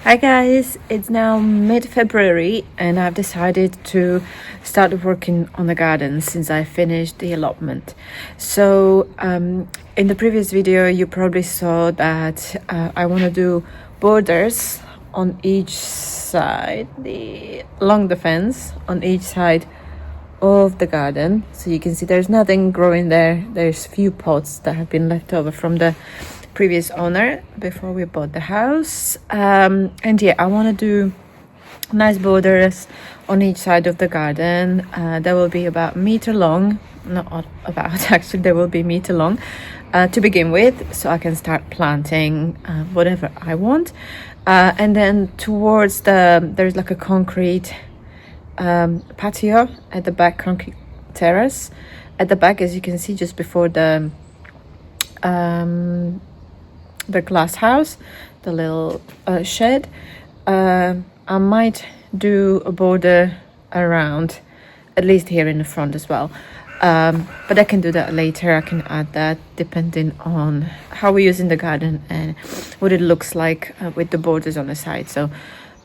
Hi guys, it's now mid-February and I've decided to start working on the garden since I finished the allotment. So in the previous video you probably saw that I want to do borders on each side, along the fence on each side of the garden. So you can see there's nothing growing there. There's few pots that have been left over from the previous owner before we bought the house. And yeah, I want to do nice borders on each side of the garden. They will be about meter long, not about actually, they will be meter long to begin with, so I can start planting whatever I want. And then towards there's like a concrete patio at the back, concrete terrace at the back, as you can see, just before the glass house, the little shed. I might do a border around, at least here in the front as well. But I can do that later. I can add that depending on how we're using the garden and what it looks like with the borders on the side. So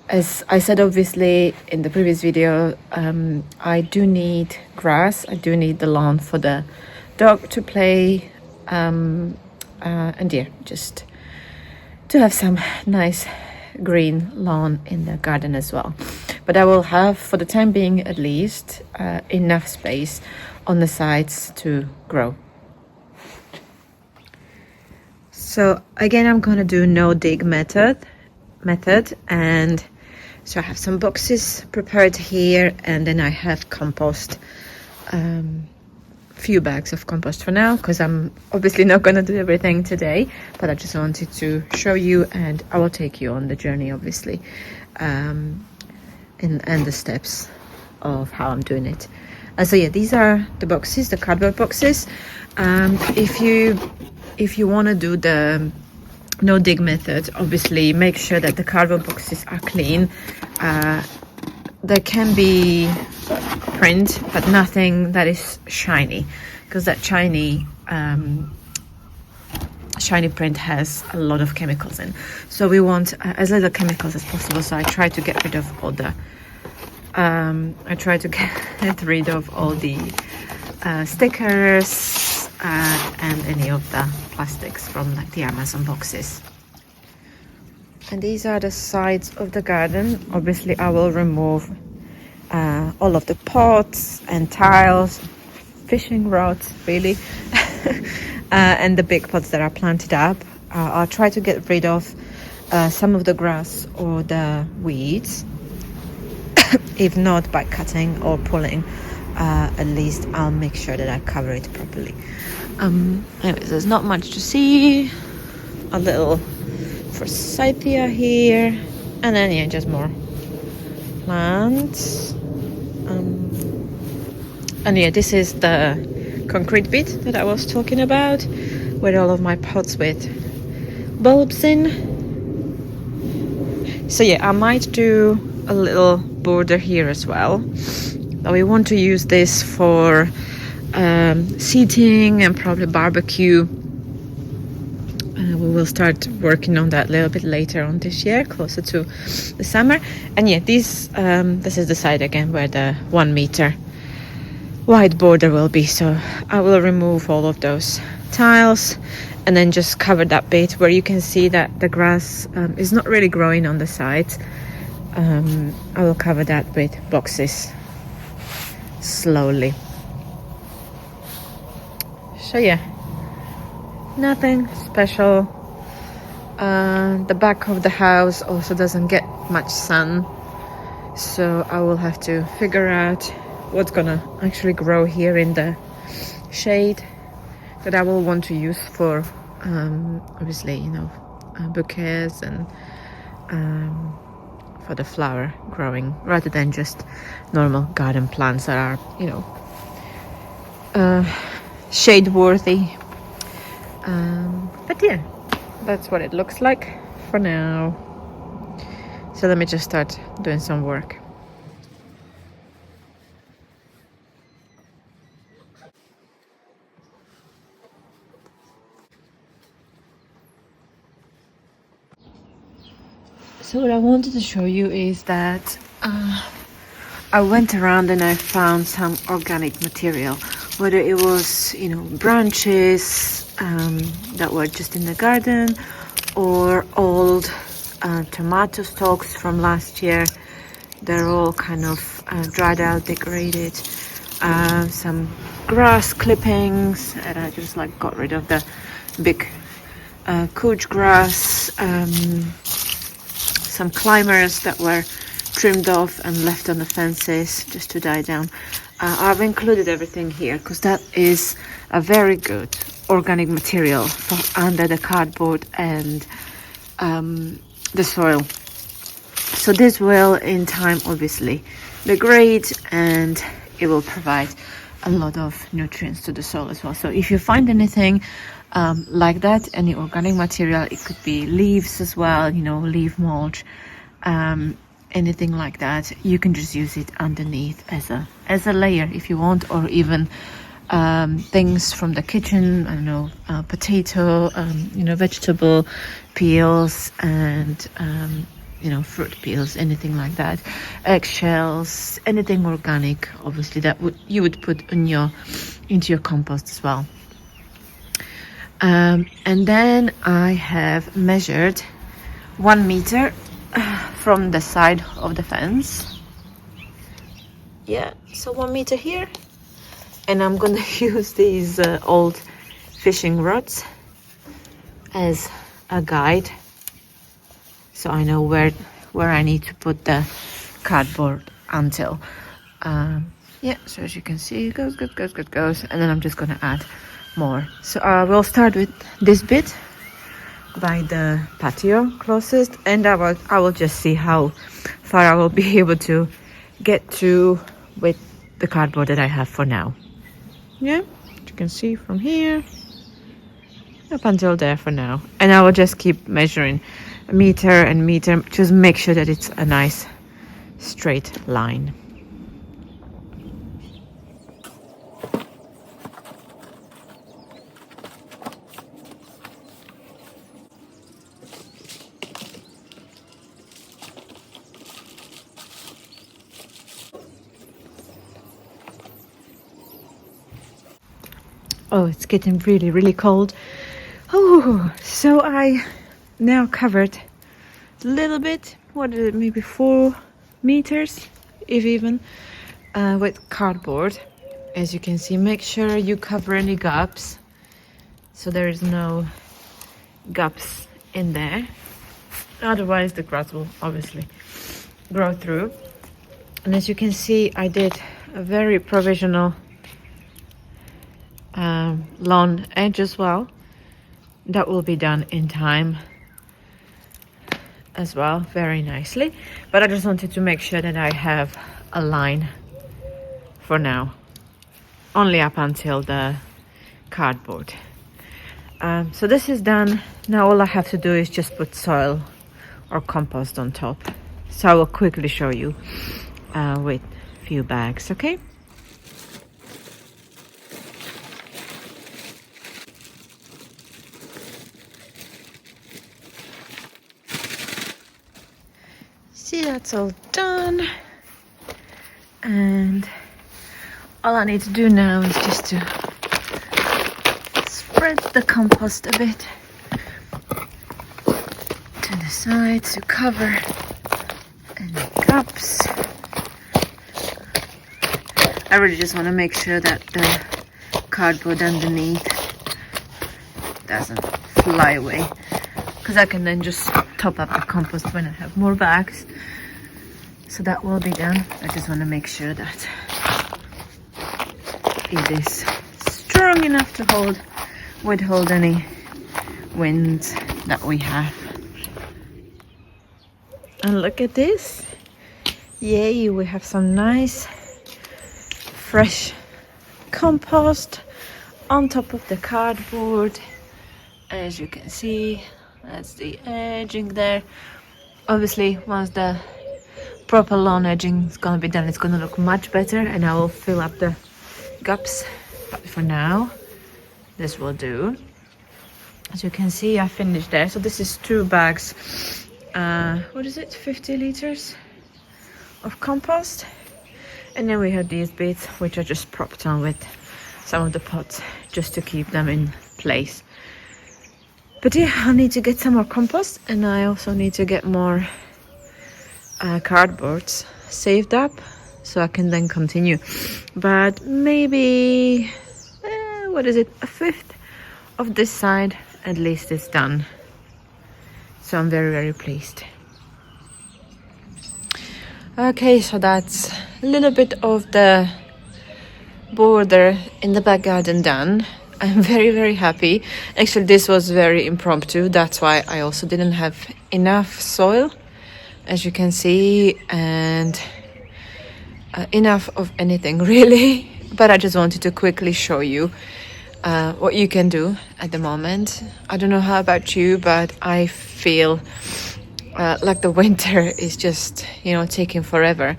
as I said, obviously, in the previous video, I do need grass. I do need the lawn for the dog to play. And yeah, just to have some nice green lawn in the garden as well. But I will have, for the time being at least, enough space on the sides to grow. So again, I'm gonna do no dig method, and so I have some boxes prepared here, and then I have compost, few bags of compost for now, because I'm obviously not going to do everything today, but I just wanted to show you, and I will take you on the journey, obviously, and the steps of how I'm doing it. So yeah, these are the boxes, the cardboard boxes. If you want to do the no dig method, obviously make sure that the cardboard boxes are clean. There can be print, but nothing that is shiny, because that shiny print has a lot of chemicals in. So we want as little chemicals as possible. So I try to get rid of all the stickers and any of the plastics from like the Amazon boxes. And these are the sides of the garden. Obviously I will remove all of the pots and tiles, fishing rods really, and the big pots that are planted up. I'll try to get rid of some of the grass or the weeds. If not by cutting or pulling, at least I'll make sure that I cover it properly. Anyways, there's not much to see. A little forsythia here, and then yeah, just more plants. And yeah, this is the concrete bit that I was talking about, with all of my pots with bulbs in. So yeah, I might do a little border here as well. But we want to use this for seating and probably barbecue. We will start working on that a little bit later on this year, closer to the summer. And yeah, this is the side again where the 1 meter wide border will be. So I will remove all of those tiles and then just cover that bit where you can see that the grass is not really growing on the sides. I will cover that with boxes slowly. So yeah, nothing special. The back of the house also doesn't get much sun, so I will have to figure out what's gonna actually grow here in the shade that I will want to use for obviously, you know, bouquets and for the flower growing, rather than just normal garden plants that are, you know, shade worthy. But yeah, that's what it looks like for now. So let me just start doing some work. So what I wanted to show you is that I went around and I found some organic material, whether it was, you know, branches that were just in the garden, or old tomato stalks from last year. They're all kind of dried out, decorated. Some grass clippings, and I just like got rid of the big couch grass. Some climbers that were trimmed off and left on the fences just to die down. I've included everything here because that is a very good organic material for under the cardboard and the soil. So this will in time obviously degrade, and it will provide a lot of nutrients to the soil as well. So if you find anything like that, any organic material, it could be leaves as well, you know, leaf mulch, anything like that, you can just use it underneath as a layer if you want, or even things from the kitchen, I don't know, potato, you know, vegetable peels, and you know, fruit peels, anything like that, eggshells, anything organic, obviously, that you would put into your compost as well. And then I have measured 1 meter from the side of the fence. Yeah, so 1 meter here, and I'm gonna use these old fishing rods as a guide, so I know where I need to put the cardboard until. Yeah, so as you can see, it goes, and then I'm just gonna add more. So I will start with this bit by the patio closest, and I will just see how far I will be able to get to with the cardboard that I have for now. Yeah, you can see from here up until there for now, and I will just keep measuring a meter and meter, just make sure that it's a nice straight line. Oh, it's getting really, really cold. Oh, so I now covered a little bit, what is it, maybe 4 meters, if even, with cardboard. As you can see, make sure you cover any gaps, so there is no gaps in there. Otherwise, the grass will obviously grow through. And as you can see, I did a very provisional lawn edge as well. That will be done in time as well, very nicely, but I just wanted to make sure that I have a line for now, only up until the cardboard. So this is done. Now all I have to do is just put soil or compost on top. So I will quickly show you with a few bags, okay? See, that's all done, and all I need to do now is just to spread the compost a bit to the sides to cover any gaps. I really just want to make sure that the cardboard underneath doesn't fly away, because I can then just top up the compost when I have more bags. So that will be done. I just want to make sure that it is strong enough to withhold any wind that we have. And look at this. Yay, we have some nice fresh compost on top of the cardboard. As you can see, that's the edging there. Obviously, once the proper lawn edging is gonna be done, it's gonna look much better, and I will fill up the gaps. But for now, this will do. As you can see, I finished there. So this is 2 bags what is it, 50 liters of compost. And then we have these bits which are just propped on with some of the pots just to keep them in place. But yeah, I need to get some more compost, and I also need to get more cardboards saved up so I can then continue. But maybe what is it, a fifth of this side at least is done, so I'm very, very pleased. Okay, so that's a little bit of the border in the back garden done. I'm very, very happy. Actually, this was very impromptu. That's why I also didn't have enough soil, as you can see, and enough of anything really. But I just wanted to quickly show you what you can do at the moment. I don't know how about you, but I feel like the winter is just, you know, taking forever,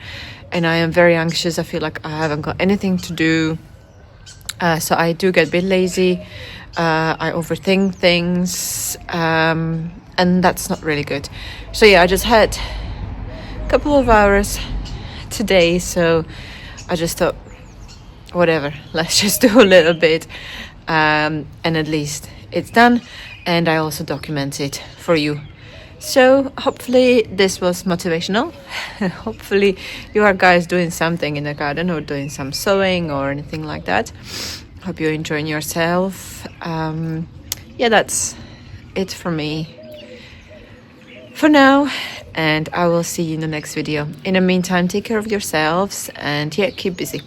and I am very anxious. I feel like I haven't got anything to do. So I do get a bit lazy, I overthink things, and that's not really good. So yeah, I just had a couple of hours today, so I just thought, whatever, let's just do a little bit, and at least it's done, and I also document it for you. So hopefully this was motivational. Hopefully you are guys doing something in the garden or doing some sewing or anything like that. Hope you're enjoying yourself. Yeah, that's it for me for now, and I will see you in the next video. In the meantime, take care of yourselves, and yeah, keep busy.